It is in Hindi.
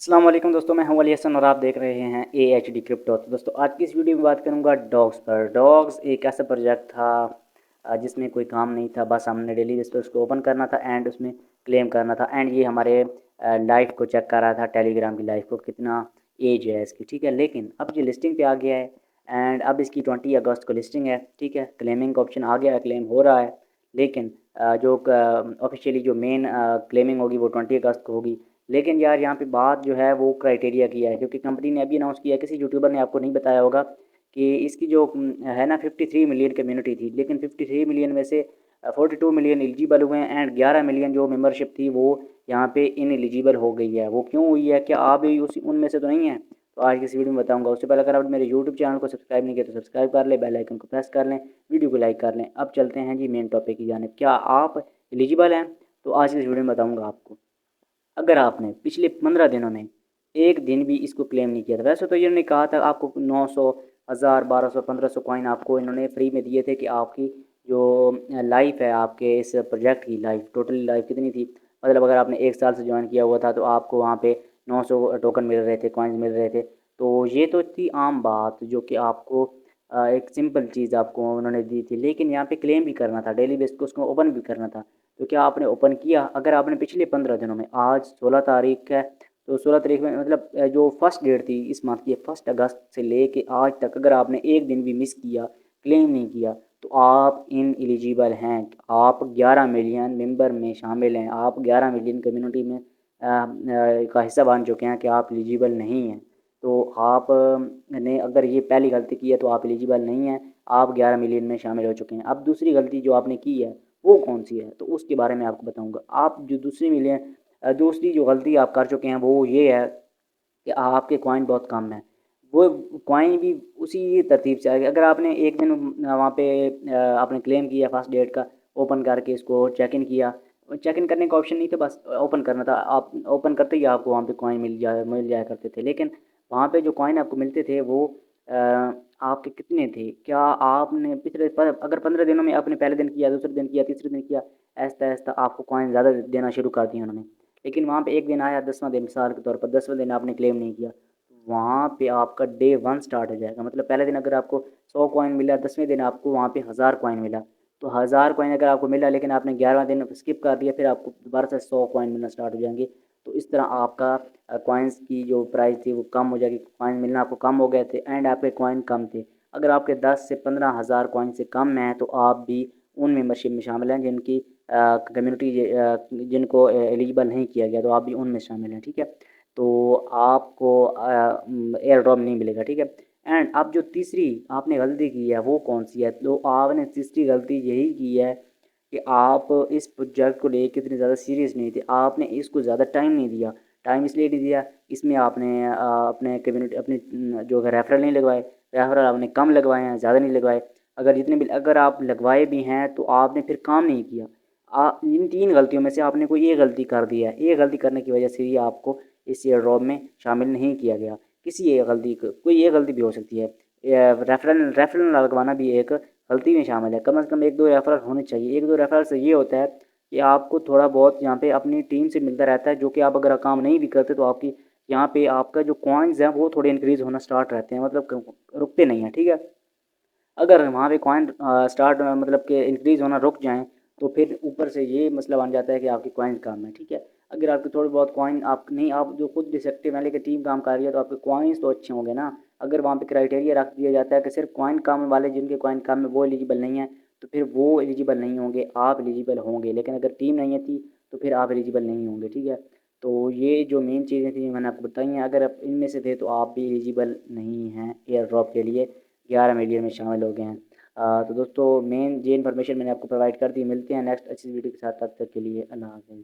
अस्सलाम वालेकुम दोस्तों, मैं हूं अली हसन और आप देख रहे हैं AHD क्रिप्टो। तो दोस्तों आज की इस वीडियो में बात करूंगा डॉग्स पर। डॉग्स एक ऐसा प्रोजेक्ट था जिसमें कोई काम नहीं था, बस हमने डेली बेस पर उसको ओपन करना था एंड उसमें क्लेम करना था। एंड ये हमारे लाइफ को चेक कर रहा था, टेलीग्राम की लाइफ को, कितना एज है इसकी, ठीक है। लेकिन अब ये लिस्टिंग पे आ गया है एंड अब इसकी 20 अगस्त को लिस्टिंग है, ठीक है। क्लेमिंग का ऑप्शन आ गया है, क्लेम हो रहा है। लेकिन जो ऑफिशियली जो मेन क्लेमिंग होगी वो 20 अगस्त को होगी। लेकिन यार यहाँ पे बात जो है वो क्राइटेरिया की है, क्योंकि कंपनी ने अभी अनाउंस किया है, किसी यूट्यूबर ने आपको नहीं बताया होगा कि इसकी जो है ना 53 मिलियन कम्युनिटी थी, लेकिन 53 मिलियन में से 42 मिलियन एलिजिबल हुए हैं एंड 11 मिलियन जो मेंबरशिप थी वो यहाँ पे इन एलिजिबल हो गई है। वो क्यों हुई है, क्या आप भी उसी उनमें से तो नहीं है? तो आज की इस वीडियो में बताऊंगा। उससे पहले अगर आप मेरे यूट्यूब चैनल को सब्सक्राइब नहीं किया तो सब्सक्राइब कर लें, बेल आइकन को प्रेस कर लें, वीडियो को लाइक कर लें। अब चलते हैं जी मेन टॉपिक की जानिब। क्या आप एलिजिबल हैं? तो आज की इस वीडियो में बताऊँगा आपको। अगर आपने पिछले 15 दिनों में एक दिन भी इसको क्लेम नहीं किया था, वैसे तो इन्होंने कहा था आपको 900, 1000, 1200, 1500 कॉइन आपको इन्होंने फ्री में दिए थे कि आपकी जो लाइफ है, आपके इस प्रोजेक्ट की लाइफ, टोटल लाइफ कितनी थी, मतलब अगर आपने 1 साल से ज्वाइन किया हुआ था तो आपको वहाँ पे 900 टोकन मिल रहे थे, कॉइन्स मिल रहे थे। तो ये तो थी आम बात जो कि आपको एक सिंपल चीज़ आपको उन्होंने दी थी। लेकिन यहाँ पे क्लेम भी करना था, डेली बेस को उसको ओपन भी करना था। तो क्या आपने ओपन किया? अगर आपने पिछले 15 दिनों में, आज 16 तारीख है, तो 16 तारीख में मतलब जो फर्स्ट डेट थी इस मंथ की, 1 अगस्त से लेके आज तक अगर आपने एक दिन भी मिस किया, क्लेम नहीं किया, तो आप इन एलिजिबल हैं। आप 11 मिलियन मेंबर में शामिल हैं, आप 11 मिलियन कम्युनिटी में का हिस्सा बन चुके हैं कि आप एलिजिबल नहीं हैं। तो आप ने अगर ये पहली गलती की है तो आप एलिजिबल नहीं हैं, आप 11 मिलियन में शामिल हो चुके हैं। अब दूसरी गलती जो आपने की है वो कौन सी है, तो उसके बारे में आपको बताऊंगा। आप जो दूसरी जो गलती आप कर चुके हैं वो ये है कि आपके कॉइन बहुत कम हैं। वो कॉइन भी उसी तरतीब से आएगा। अगर आपने एक दिन वहाँ पे आपने क्लेम किया फर्स्ट डेट का, ओपन करके इसको चेक इन किया, चेक इन करने का ऑप्शन नहीं था, बस ओपन करना था। आप ओपन करते ही आपको वहाँ पे कॉइन मिल जाया करते थे। लेकिन वहाँ पे जो कॉइन आपको मिलते थे वो आपके कितने थे, क्या आपने अगर 15 दिनों में आपने पहले दिन किया, दूसरे दिन किया, तीसरे दिन किया, ऐसा ऐसा आपको कॉइन ज़्यादा देना शुरू कर दिया उन्होंने। लेकिन वहाँ पे एक दिन आया, 10वां दिन, मिसाल के तौर पर 10वें दिन आपने क्लेम नहीं किया, वहाँ पे आपका डे 1 स्टार्ट हो जाएगा। मतलब पहले दिन अगर आपको 100 कॉइन मिला, 10वें दिन आपको वहाँ पे 1000 कॉइन मिला। तो 1000 कॉइन अगर आपको मिला लेकिन आपने 11वां दिन स्किप कर दिया, फिर आपको दोबारा से 100 कॉइन मिलना स्टार्ट हो जाएंगे। तो इस तरह आपका कॉइन्स की जो प्राइस थी वो कम हो जाएगी, कॉइन मिलना आपको कम हो गए थे एंड आपके कॉइन कम थे। अगर आपके 10 से 15 हज़ार कॉइन से कम हैं तो आप भी उन मेंबरशिप में शामिल हैं जिनकी कम्युनिटी जिनको एलिजिबल नहीं किया गया, तो आप भी उनमें शामिल हैं, ठीक है। तो आपको एयर ड्रॉप नहीं मिलेगा, ठीक है। एंड अब जो तीसरी आपने गलती की है वो कौन सी है? तो आपने तीसरी गलती यही की है कि आप इस प्रोजेक्ट को लेकर इतने ज़्यादा सीरियस नहीं थे, आपने इसको ज़्यादा टाइम नहीं दिया। टाइम इसलिए नहीं दिया, इसमें आपने अपने कम्युनिटी अपने जो रेफरल नहीं लगवाए, रेफरल आपने कम लगवाए हैं, ज़्यादा नहीं लगवाए। अगर जितने भी अगर आप लगवाए भी हैं तो आपने फिर काम नहीं किया। इन तीन गलतियों में से आपने कोई एक गलती कर दी है, एक गलती करने की वजह से ही आपको इस एयर ड्रॉप में शामिल नहीं किया गया। किसी एक गलती कोई एक गलती भी हो सकती है, रेफरल रेफरल लगवाना भी एक गलती में शामिल है। कम से कम एक दो रेफरल होने चाहिए। एक दो रेफरल से ये होता है कि आपको थोड़ा बहुत यहाँ पे अपनी टीम से मिलता रहता है, जो कि आप अगर काम नहीं भी करते तो आपकी यहाँ पे आपका जो कॉइन्स हैं वो थोड़े इंक्रीज़ होना स्टार्ट रहते हैं, मतलब रुकते नहीं हैं, ठीक है। अगर वहाँ पे कॉइन स्टार्ट मतलब कि इंक्रीज़ होना रुक जाएँ तो फिर ऊपर से ये मसला बन जाता है कि आपकी कॉइन्स कम है, ठीक है। अगर आपके थोड़ी बहुत कॉइन आप नहीं, आप जो खुद डिफेक्टिव हैं लेकिन टीम काम कर रही है, तो आपके कॉइन्स तो अच्छे होंगे ना। अगर वहाँ पे क्राइटेरिया रख दिया जाता है कि सिर्फ कॉइन कम वाले, जिनके कॉइन कम है वो एलिजिबल नहीं है, तो फिर वो एलिजिबल नहीं होंगे, आप एलिजिबल होंगे। लेकिन अगर टीम नहीं है थी तो फिर आप एलिजिबल नहीं होंगे, ठीक है। तो ये जो मेन चीज़ें थी मैंने आपको बताई हैं। अगर आप इनमें से थे तो आप भी एलिजिबल नहीं हैं एयर ड्रॉप के लिए, 11 मिलियन में शामिल हो गए हैं। तो दोस्तों मेन ये इन्फॉर्मेशन मैंने आपको प्रोवाइड कर दी। मिलते हैं नेक्स्ट अच्छी वीडियो के साथ, तब तक के लिए अल्लाह हाफ़िज़।